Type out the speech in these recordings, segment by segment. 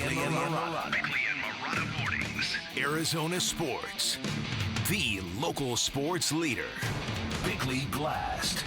Bickley and Marotta Mornings. Arizona Sports. The local sports leader. Bickley Blast.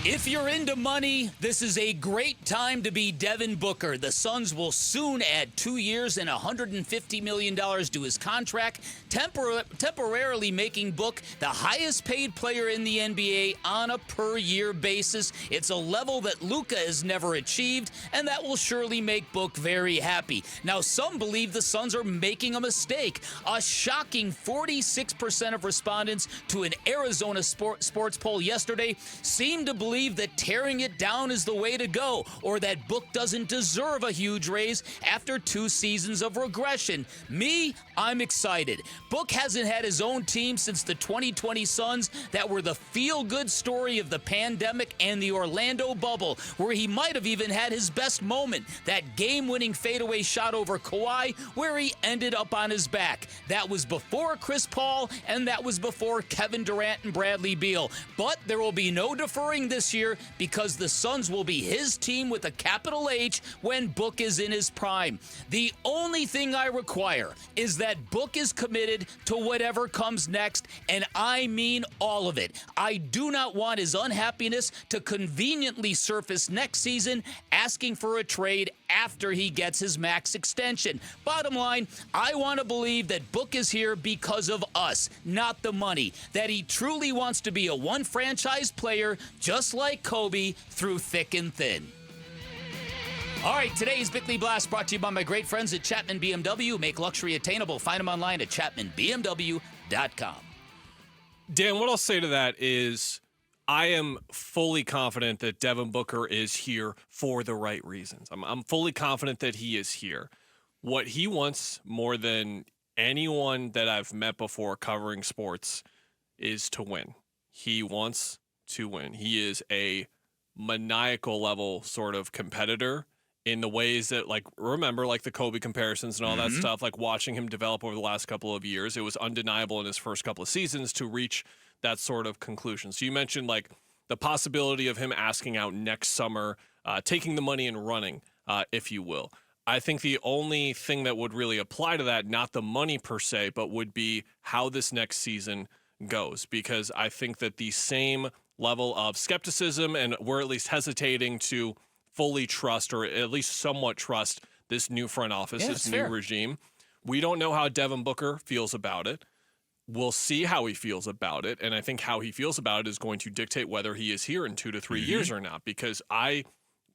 If you're into money, this is a great time to be Devin Booker. The Suns will soon add 2 years and $150 million to his contract, temporarily making Book the highest paid player in the NBA on a per-year basis. It's a level that Luka has never achieved, and that will surely make Book very happy. Now, some believe the Suns are making a mistake. A shocking 46% of respondents to an Arizona sports poll yesterday seemed to believe that tearing it down is the way to go, or that Book doesn't deserve a huge raise after 2 seasons of regression. Me, I'm excited. Book hasn't had his own team since the 2020 Suns that were the feel-good story of the pandemic and the Orlando bubble, where he might have even had his best moment, that game-winning fadeaway shot over Kawhi, where he ended up on his back. That was before Chris Paul, and that was before Kevin Durant and Bradley Beal. But there will be no deferring this year because the Suns will be his team with a capital H when Book is in his prime. The only thing I require is that Book is committed to whatever comes next, and I mean all of it. I do not want his unhappiness to conveniently surface next season asking for a trade after he gets his max extension. Bottom line, I want to believe that Book is here because of us, not the money. That he truly wants to be a one-franchise player, just like Kobe, through thick and thin. All right, today's Bickley Blast brought to you by my great friends at Chapman BMW. Make luxury attainable. Find them online at chapmanbmw.com. Dan, what I'll say to that is I am fully confident that Devin Booker is here for the right reasons. I'm fully confident that he is here. What he wants more than anyone that I've met before covering sports is to win. He wants to win. He is a maniacal level sort of competitor in the ways that, like, remember, like the Kobe comparisons and all that stuff, like watching him develop over the last couple of years, it was undeniable in his first couple of seasons to reach that sort of conclusion. So you mentioned, like, the possibility of him asking out next summer, taking the money and running, if you will. I think the only thing that would really apply to that, not the money per se, but would be how this next season goes, because I think that the same level of skepticism, and we're at least hesitating to fully trust, or at least somewhat trust, this new front office, this new regime. We don't know how Devin Booker feels about it. We'll see how he feels about it, and I think how he feels about it is going to dictate whether he is here in 2 to 3 years or not, because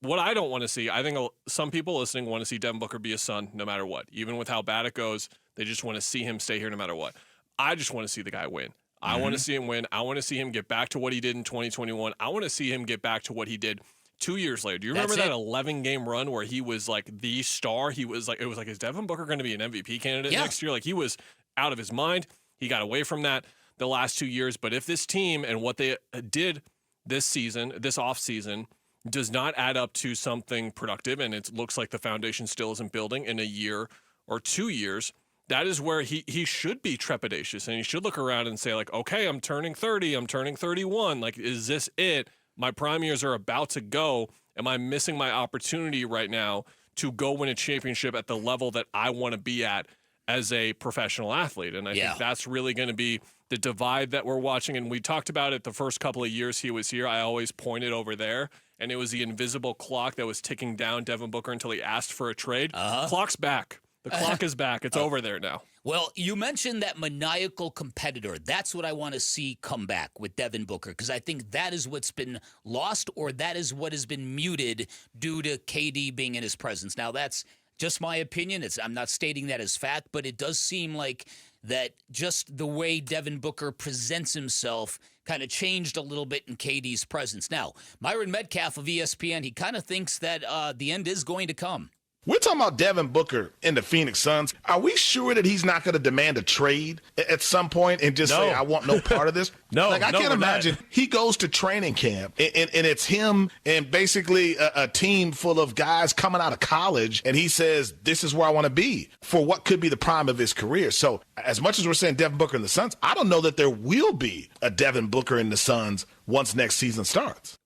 what I don't want to see, I think some people listening want to see Devin Booker be a Sun no matter what. Even with how bad it goes, they just want to see him stay here no matter what. I just want to see the guy win. I want to see him win. I want to see him get back to what he did in 2021. I want to see him get back to what he did 2 years later. Do you remember that 11-game run where he was like the star? He was like, it was like, is Devin Booker going to be an MVP candidate next year? Like, he was out of his mind. He got away from that the last 2 years. But if this team and what they did this season, this offseason, does not add up to something productive, and it looks like the foundation still isn't building in a year or 2 years, that is where he should be trepidatious, and he should look around and say, like, okay, I'm turning 30, I'm turning 31. Like, is this it? My prime years are about to go. Am I missing my opportunity right now to go win a championship at the level that I want to be at as a professional athlete? And I think that's really going to be the divide that we're watching. And we talked about it the first couple of years he was here. I always pointed over there, and it was the invisible clock that was ticking down Devin Booker until he asked for a trade. Clock's back. The clock is back. It's over there now. Well, you mentioned that maniacal competitor. That's what I want to see come back with Devin Booker, because I think that is what's been lost, or that is what has been muted due to KD being in his presence. Now, that's just my opinion. I'm not stating that as fact, but it does seem like that just the way Devin Booker presents himself kind of changed a little bit in KD's presence. Now, Myron Metcalf of ESPN, he kind of thinks that the end is going to come. We're talking about Devin Booker and the Phoenix Suns. Are we sure that he's not going to demand a trade at some point and just say, I want no part of this? I can't imagine. He goes to training camp, and it's him and basically a team full of guys coming out of college, and he says, this is where I want to be for what could be the prime of his career. So as much as we're saying Devin Booker and the Suns, I don't know that there will be a Devin Booker in the Suns once next season starts.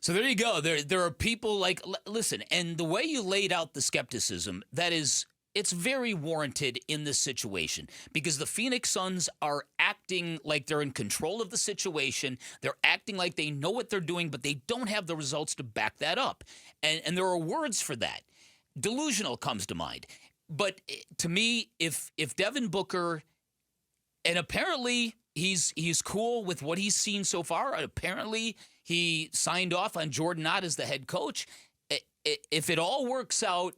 So there you go. There are people like, listen, and the way you laid out the skepticism, it's very warranted in this situation because the Phoenix Suns are acting like they're in control of the situation. They're acting like they know what they're doing, but they don't have the results to back that up. And there are words for that. Delusional comes to mind. But to me, if Devin Booker, and apparently he's cool with what he's seen so far, apparently he signed off on Jordan Knott as the head coach. If it all works out,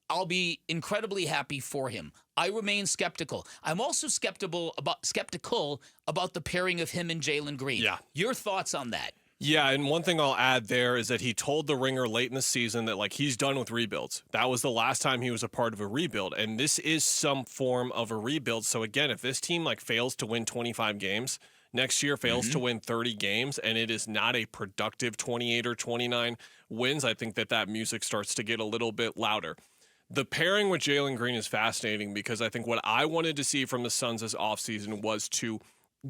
I'll be incredibly happy for him. I remain skeptical. I'm also skeptical about the pairing of him and Jalen Green. Yeah. Your thoughts on that? Yeah, and one thing I'll add there is that he told the Ringer late in the season that he's done with rebuilds. That was the last time he was a part of a rebuild, and this is some form of a rebuild. So again, if this team fails to win 25 games next year, fails to win 30 games, and it is not a productive 28 or 29 wins, I think that music starts to get a little bit louder. The pairing with Jalen Green is fascinating because I think what I wanted to see from the Suns this offseason was to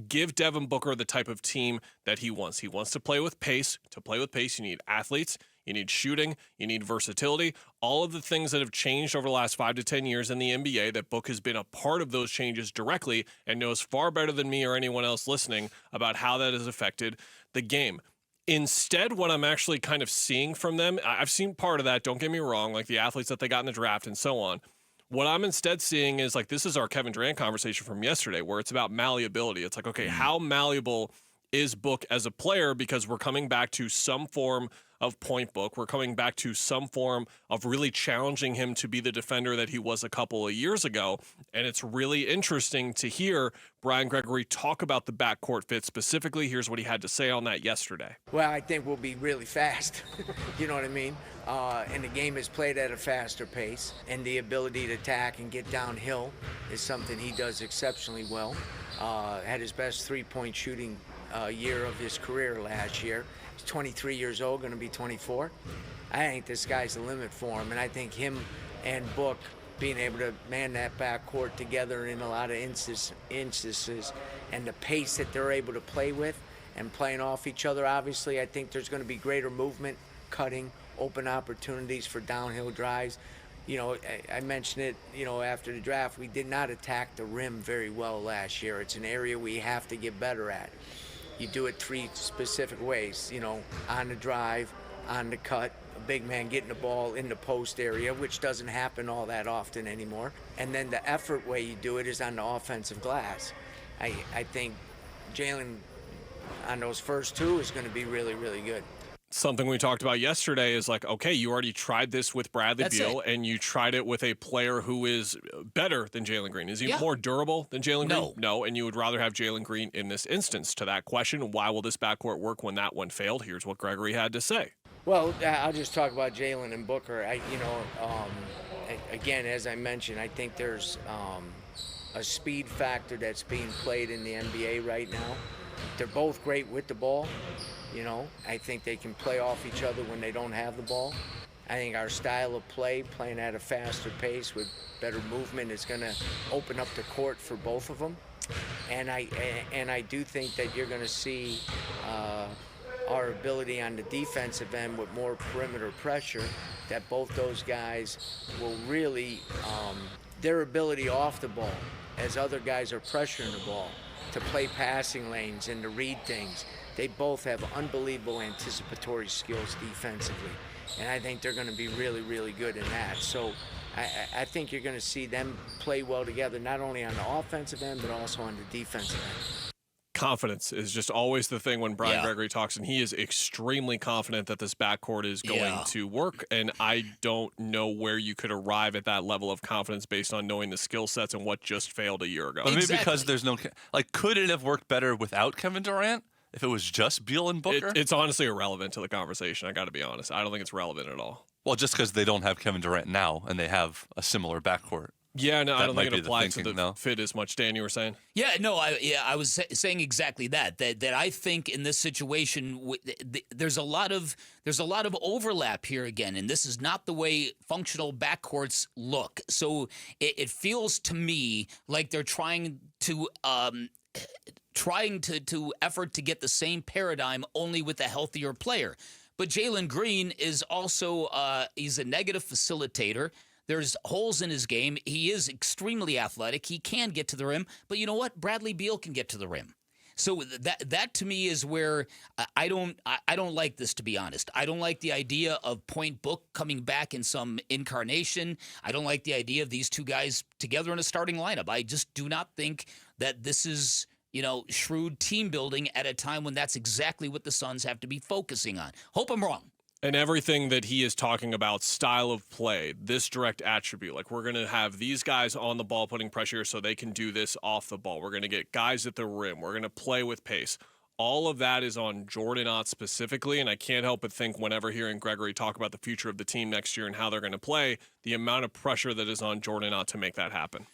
give Devin Booker the type of team that he wants. He wants to play with pace. To play with pace, you need athletes, you need shooting, you need versatility. All of the things that have changed over the last 5 to 10 years in the NBA, that Book has been a part of those changes directly and knows far better than me or anyone else listening about how that has affected the game. Instead, what I'm actually kind of seeing from them, I've seen part of that, don't get me wrong, the athletes that they got in the draft and so on. What I'm instead seeing is this is our Kevin Durant conversation from yesterday, where it's about malleability. It's okay, how malleable is Book as a player? Because we're coming back to some form of point Book. We're coming back to some form of really challenging him to be the defender that he was a couple of years ago. And it's really interesting to hear Brian Gregory talk about the backcourt fit specifically. Here's what he had to say on that yesterday. Well, I think we'll be really fast. You know what I mean? And the game is played at a faster pace. And the ability to attack and get downhill is something he does exceptionally well. Had his best three-point shooting year of his career last year. He's 23 years old, going to be 24. I think this guy's the limit for him, and I think him and Book being able to man that backcourt together in a lot of instances and the pace that they're able to play with and playing off each other, obviously, I think there's going to be greater movement, cutting, open opportunities for downhill drives. I mentioned it, after the draft, we did not attack the rim very well last year. It's an area we have to get better at. You do it 3 specific ways, on the drive, on the cut, a big man getting the ball in the post area, which doesn't happen all that often anymore. And then the effort way you do it is on the offensive glass. I think Jalen, on those first 2, is going to be really, really good. Something we talked about yesterday is okay, you already tried this with Bradley Beal, and you tried it with a player who is better than Jalen Green. Is he more durable than Jalen Green? No, and you would rather have Jalen Green in this instance. To that question, why will this backcourt work when that one failed? Here's what Gregory had to say. Well, I'll just talk about Jalen and Booker. Again, as I mentioned, I think there's a speed factor that's being played in the NBA right now. They're both great with the ball. I think they can play off each other when they don't have the ball. I think our style of play, playing at a faster pace with better movement, is going to open up the court for both of them. And I do think that you're going to see our ability on the defensive end with more perimeter pressure, that both those guys will really, their ability off the ball, as other guys are pressuring the ball, to play passing lanes and to read things. They both have unbelievable anticipatory skills defensively, and I think they're going to be really, really good in that. So I think you're going to see them play well together, not only on the offensive end, but also on the defensive end. Confidence is just always the thing when Brian Gregory talks, and he is extremely confident that this backcourt is going to work, and I don't know where you could arrive at that level of confidence based on knowing the skill sets and what just failed a year ago. But maybe because there's no could it have worked better without Kevin Durant? If it was just Beal and Booker? It's honestly irrelevant to the conversation, I got to be honest. I don't think it's relevant at all. Well, just because they don't have Kevin Durant now and they have a similar backcourt. Yeah, no, I don't think it applies to the fit as much. Dan, you were saying? Yeah, no, I was saying exactly that I think in this situation there's a lot of overlap here again, and this is not the way functional backcourts look. So it feels to me like they're trying to effort to get the same paradigm, only with a healthier player. But Jalen Green is also he's a negative facilitator. There's holes in his game. He is extremely athletic. He can get to the rim. But you know what? Bradley Beal can get to the rim. So that to me is where I don't like this, to be honest. I don't like the idea of Point Book coming back in some incarnation. I don't like the idea of these two guys together in a starting lineup. I just do not think that this is, shrewd team building at a time when that's exactly what the Suns have to be focusing on. Hope I'm wrong. And everything that he is talking about, style of play, this direct attribute, like we're going to have these guys on the ball putting pressure so they can do this off the ball. We're going to get guys at the rim. We're going to play with pace. All of that is on Jordan Ott specifically, and I can't help but think whenever hearing Gregory talk about the future of the team next year and how they're going to play, the amount of pressure that is on Jordan Ott to make that happen.